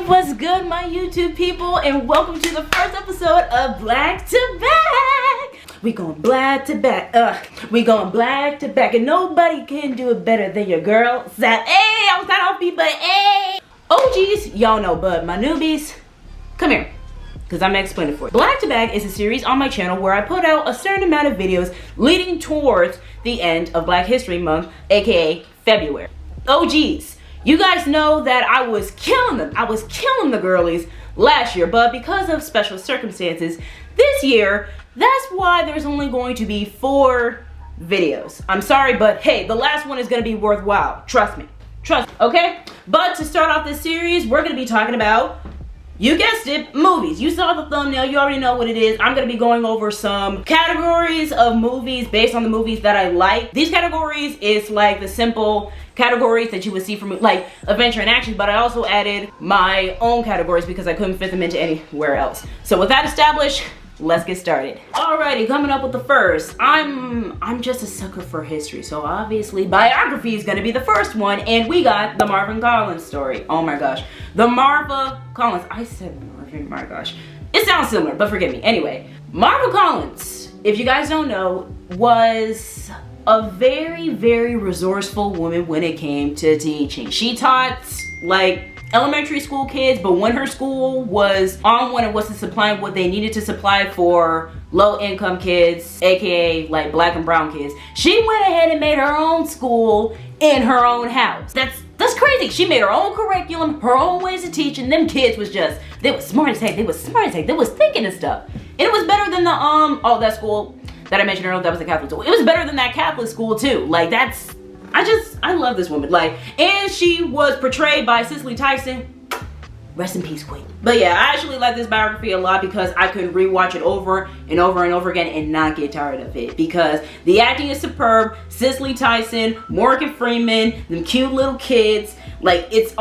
What's good, my YouTube people, and welcome to the first episode of Black to Back. We going black to back, we going black to back, and nobody can do it better than your girl, Saff. Hey, I was kind of offbeat, but hey. OGs, y'all know, but my newbies, come here, because I'm explaining for you. Black to Back is a series on my channel where I put out a certain amount of videos leading towards the end of Black History Month, aka February. OGs, you guys know that I was killing them. I was killing the girlies last year, but because of special circumstances this year, that's why there's only going to be 4 videos. I'm sorry, but hey, the last one is going to be worthwhile. Trust me. Trust me, okay? But to start off this series, we're going to be talking about, you guessed it, movies. You saw the thumbnail, you already know what it is. I'm gonna be going over some categories of movies based on the movies that I like. These categories is like the simple categories that you would see from like adventure and action, but I also added my own categories because I couldn't fit them into anywhere else. So with that established, let's get started. Alrighty, coming up with the first. I'm just a sucker for history, so obviously biography is gonna be the first one, and we got the Marvin Collins story. Oh my gosh, the Marva Collins. I said Marvin, my gosh. It sounds similar, but forgive me. Anyway, Marva Collins, if you guys don't know, was a very, very resourceful woman when it came to teaching. She taught like elementary school kids, but when her school was on when it was to supply what they needed to supply for low income kids, aka like black and brown kids, she went ahead and made her own school in her own house. That's crazy. She made her own curriculum, her own ways of teaching. Them kids was just, they was smart as heck, they was smart as heck, they was thinking and stuff. And it was better than the that school that I mentioned earlier, that was the Catholic school. It was better than that Catholic school too. Like that's, I love this woman. Like, and she was portrayed by Cicely Tyson. Rest in peace, queen. But yeah, I actually like this biography a lot because I could rewatch it over and over and over again and not get tired of it, because the acting is superb. Cicely Tyson, Morgan Freeman, them cute little kids. Like, it's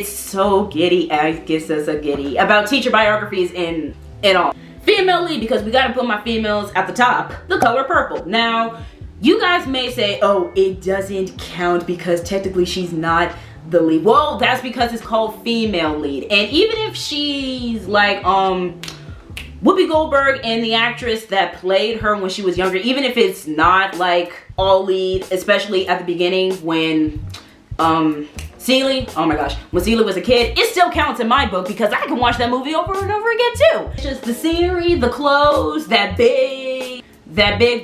so giddy. I guess it's a giddy about teacher biographies and all. Female lead, because we gotta put my females at the top. The color purple. Now, you guys may say, oh, it doesn't count because technically she's not the lead. Well, that's because it's called female lead. And even if she's like Whoopi Goldberg and the actress that played her when she was younger, even if it's not like all lead, especially at the beginning when Celie, oh my gosh, when Celie was a kid, it still counts in my book because I can watch that movie over and over again too. It's just the scenery, the clothes, that big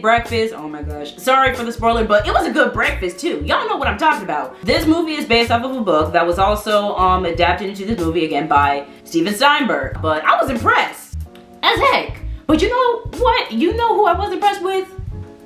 breakfast. Oh my gosh, sorry for the spoiler, but it was a good breakfast too. Y'all know what I'm talking about. This movie is based off of a book that was also adapted into this movie again by Steven Steinberg. But I was impressed as heck. But you know what? You know who I was impressed with?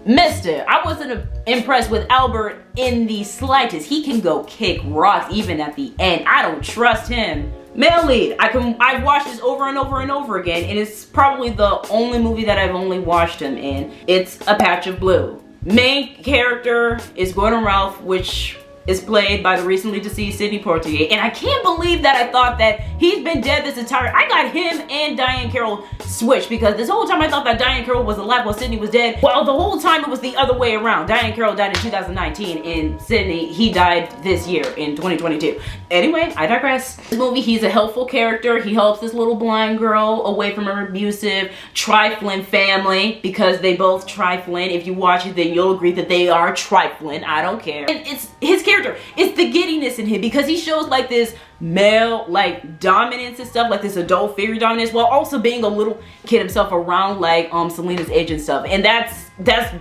Mister. I wasn't impressed with Albert in the slightest. He can go kick rocks even at the end. I don't trust him. Male lead. I've watched this over and over and over again, and it's probably the only movie that I've only watched him in. It's A Patch of Blue. Main character is Gordon Ralph, which is played by the recently deceased Sidney Poitier, and I can't believe that I thought that he's been dead this entire. I got him and Diane Carroll switched because this whole time I thought that Diane Carroll was alive while Sidney was dead. Well, the whole time it was the other way around. Diane Carroll died in 2019 and Sidney, he died this year in 2022. Anyway, I digress. This movie, he's a helpful character. He helps this little blind girl away from her abusive, trifling family because they both trifling. If you watch it, then you'll agree that they are trifling. I don't care. And it's his character. It's the giddiness in him because he shows like this male like dominance and stuff, like this adult figure dominance, while also being a little kid himself around like Selena's age and stuff. And that's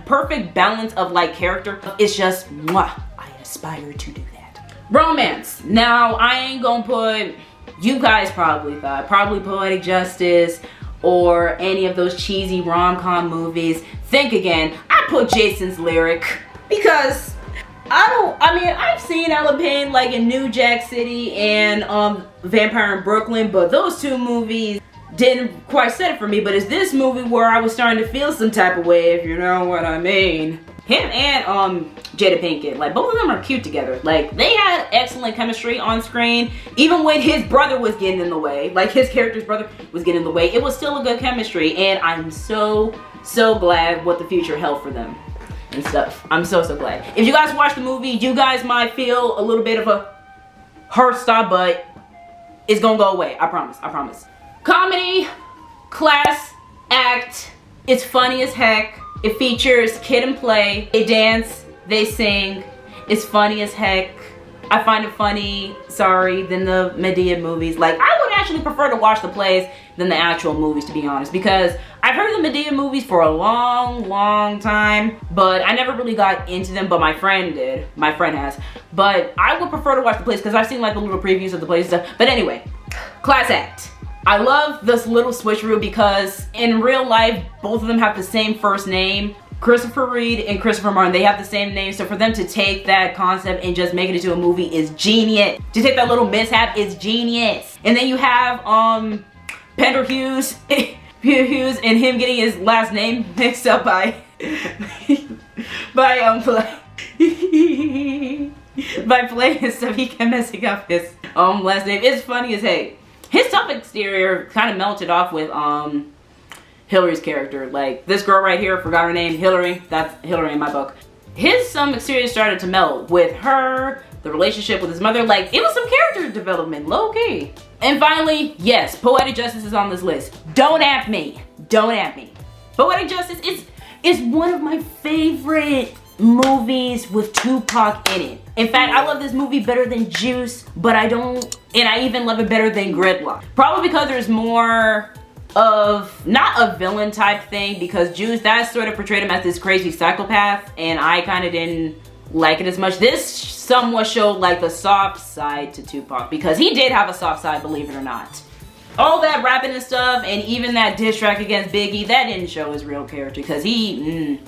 perfect balance of like character. It's just mwah, I aspire to do that. Romance. Now I ain't gonna put, you guys probably thought Poetic Justice or any of those cheesy rom-com movies. Think again. I put Jason's Lyric because I've seen Ella Payne like in New Jack City and Vampire in Brooklyn, but those two movies didn't quite set it for me. But it's this movie where I was starting to feel some type of way, if you know what I mean. Him and Jada Pinkett, like both of them are cute together. Like they had excellent chemistry on screen. Even when his brother was getting in the way, like his character's brother was getting in the way, it was still a good chemistry. And I'm so glad what the future held for them and stuff. I'm so glad. If you guys watch the movie, you guys might feel a little bit of a hurt stop, but It's gonna go away. I promise. I promise. Comedy, class act. It's funny as heck. It features kid and play. They dance. They sing. It's funny as heck. I find it funny, sorry, than the Medea movies. Like, I would actually prefer to watch the plays than the actual movies, to be honest, because I've heard of the Medea movies for a long time, but I never really got into them, but my friend did. My friend has. But I would prefer to watch the plays because I've seen like the little previews of the plays and stuff. But anyway, class act. I love this little switcheroo because in real life, both of them have the same first name. Christopher Reed and Christopher Martin, they have the same name, so for them to take that concept and just make it into a movie is genius. To take that little mishap is genius. And then you have Pender Hughes, Hughes, and him getting his last name mixed up by by playing his stuff. He kept messing up his last name. It's funny as heck. His tough exterior kind of melted off with Hillary's character. Like, this girl right here, forgot her name, Hillary. That's Hillary in my book. His exterior started to melt with her, the relationship with his mother. Like, it was some character development, low-key. And finally, yes, Poetic Justice is on this list. Don't at me. Don't at me. Poetic Justice is one of my favorite movies with Tupac in it. In fact, I love this movie better than Juice, but I don't, and I even love it better than Gridlock. Probably because there's more of, not a villain type thing, because Juice, that sort of portrayed him as this crazy psychopath, and I kind of didn't like it as much. This somewhat showed like the soft side to Tupac, because he did have a soft side, believe it or not. All that rapping and stuff, and even that diss track against Biggie, that didn't show his real character, because he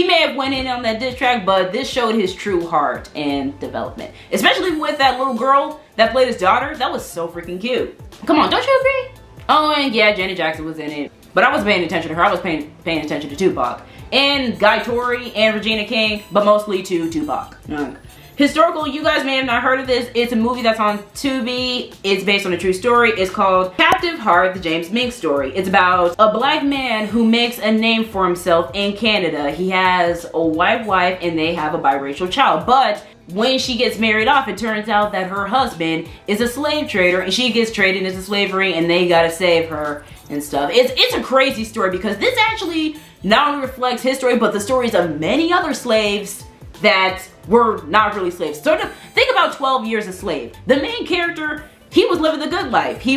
may have went in on that diss track, but this showed his true heart and development. Especially with that little girl that played his daughter. That was so freaking cute. Come on, don't you agree? Oh, and yeah, Janet Jackson was in it. But I wasn't paying attention to her. I was paying attention to Tupac. And Guy Torry and Regina King, but mostly to Tupac. Historical, you guys may have not heard of this. It's a movie that's on Tubi. It's based on a true story. It's called Captive Heart, the James Mink story. It's about a black man who makes a name for himself in Canada. He has a white wife and they have a biracial child. But when she gets married off, it turns out that her husband is a slave trader and she gets traded into slavery and they gotta save her and stuff. It's a crazy story because this actually not only reflects his story, but the stories of many other slaves that were not really slaves. Sort of think about 12 Years a Slave. The main character, he was living the good life. He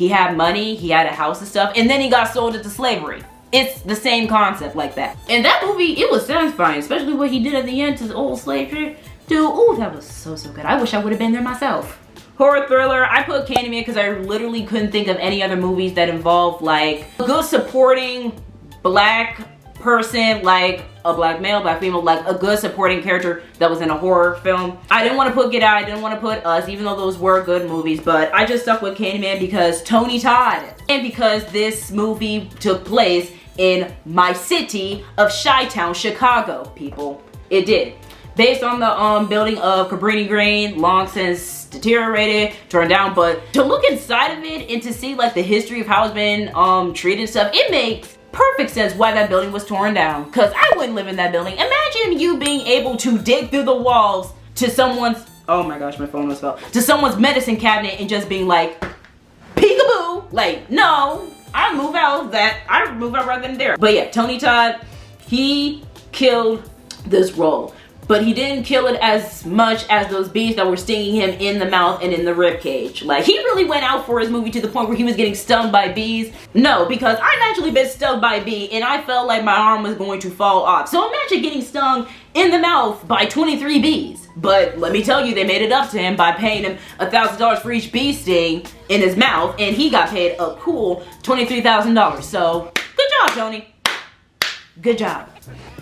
had money, he had a house and stuff, and then he got sold into slavery. It's the same concept like that. And that movie, it was satisfying, especially what he did at the end to the old slave trader. Dude, ooh, that was so good. I wish I would have been there myself. Horror thriller, I put Candyman because I literally couldn't think of any other movies that involved like a good supporting black person, like a black male, black female, like a good supporting character that was in a horror film. I didn't want to put Get Out, I didn't want to put Us, even though those were good movies, but I just stuck with Candyman because Tony Todd, and because this movie took place in my city of Chi-Town, Chicago, people. It did. Based on the building of Cabrini Green, long since deteriorated, torn down, but to look inside of it and to see like the history of how it's been treated and stuff, it makes perfect sense why that building was torn down, because I wouldn't live in that building. Imagine you being able to dig through the walls to someone's, oh my gosh, my phone almost fell, to someone's medicine cabinet and just being like, peekaboo. Like, no, I move out rather than there. But yeah, Tony Todd, he killed this role. But he didn't kill it as much as those bees that were stinging him in the mouth and in the rib cage. Like, he really went out for his movie to the point where he was getting stung by bees. No, because I've actually been stung by a bee and I felt like my arm was going to fall off. So imagine getting stung in the mouth by 23 bees. But let me tell you, they made it up to him by paying him $1,000 for each bee sting in his mouth, and he got paid a cool $23,000. So, good job, Tony. Good job.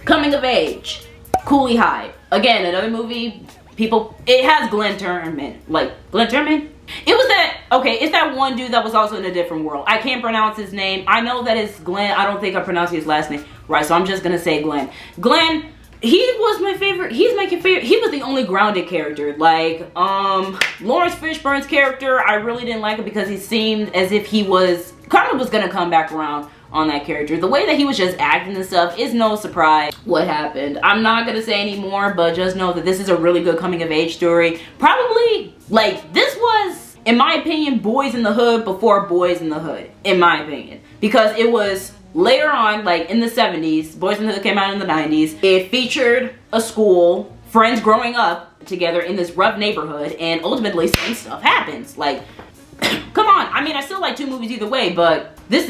Coming of age. Coolie High. Again, another movie, people, it has Glenn Turman. Like, Glenn Turman? It was that, okay, it's that one dude that was also in a different world. I can't pronounce his name. I know that it's Glenn. I don't think I'm pronouncing his last name right, so I'm just gonna say Glenn. Glenn, he was my favorite. He's my favorite. He was the only grounded character. Like, Lawrence Fishburne's character, I really didn't like it because he seemed as if he was, karma was gonna come back around on that character. The way that he was just acting and stuff is no surprise what happened. I'm not gonna say anymore, but just know that this is a really good coming of age story. Probably, like, this was in my opinion, Boys in the Hood before Boys in the Hood, in my opinion. Because it was later on, like in the 70s, Boys in the Hood came out in the 90s. It featured a school, friends growing up together in this rough neighborhood, and ultimately some stuff happens. Like, come on, I mean, I still like two movies either way, but this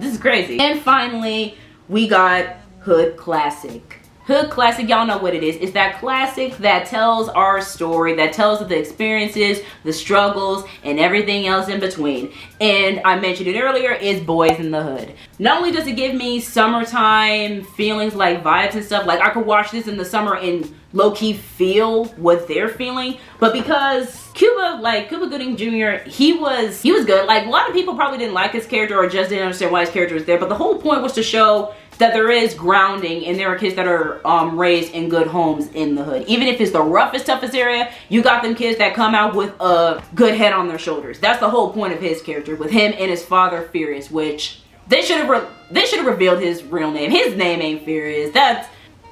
is crazy. And finally, we got Hood Classic. Hood Classic, y'all know what it is. It's that classic that tells our story, that tells the experiences, the struggles, and everything else in between. And I mentioned it earlier, is Boys in the Hood. Not only does it give me summertime feelings, like vibes and stuff, like I could watch this in the summer and low-key feel what they're feeling, but because Cuba Gooding Jr., he was good. Like, a lot of people probably didn't like his character or just didn't understand why his character was there, but the whole point was to show that there is grounding and there are kids that are raised in good homes in the hood. Even if it's the roughest, toughest area, you got them kids that come out with a good head on their shoulders. That's the whole point of his character, with him and his father Furious, which they should have revealed his real name. His name ain't Furious.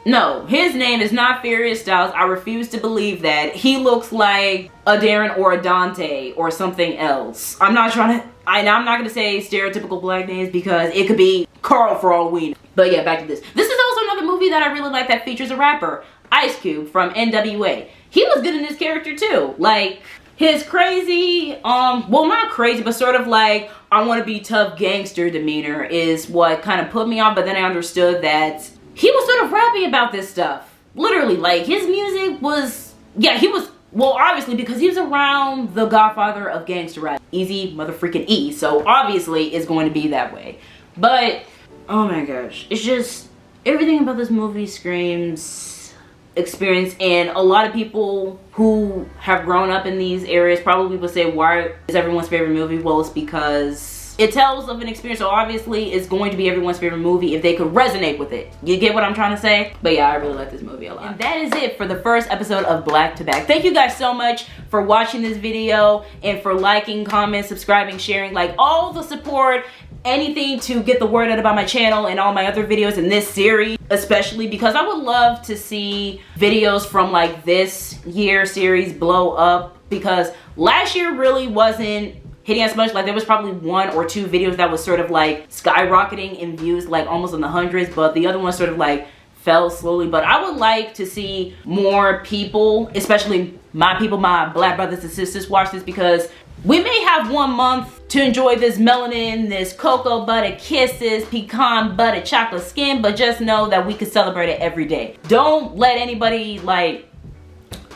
No, his name is not Furious Styles. I refuse to believe that. He looks like a Darren or a Dante or something else. I'm not gonna say stereotypical black names because it could be Carl for all we know. But yeah, back to this. This is also another movie that I really like that features a rapper, Ice Cube from NWA. He was good in this character too. Like, his crazy, well, not crazy, but sort of like, I want to be tough gangster demeanor is what kind of put me on, but then I understood that he was sort of rapping about this stuff. Literally, like, his music was, yeah, he was, well, obviously, because he was around the godfather of gangster rap, Easy motherfreaking E, so obviously it's going to be that way. But, oh my gosh, it's just, everything about this movie screams experience, and a lot of people who have grown up in these areas probably will say, why is everyone's favorite movie? Well, it's because it tells of an experience, so obviously it's going to be everyone's favorite movie if they could resonate with it. You get what I'm trying to say? But yeah, I really like this movie a lot. And that is it for the first episode of Black to Back. Thank you guys so much for watching this video and for liking, commenting, subscribing, sharing, like all the support, anything to get the word out about my channel and all my other videos in this series, especially because I would love to see videos from like this year series blow up, because last year really wasn't hitting as much. Like, there was probably 1 or 2 videos that was sort of like skyrocketing in views, like almost in the hundreds, but the other ones sort of like fell slowly. But I would like to see more people, especially my people, my black brothers and sisters, watch this, because we may have 1 month to enjoy this melanin, this cocoa butter kisses, pecan butter chocolate skin, but just know that we can celebrate it every day. Don't let anybody like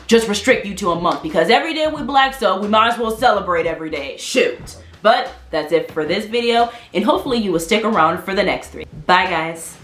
just restrict you to a month, because every day we black, so we might as well celebrate every day. Shoot. But that's it for this video, and hopefully you will stick around for the next 3. Bye guys.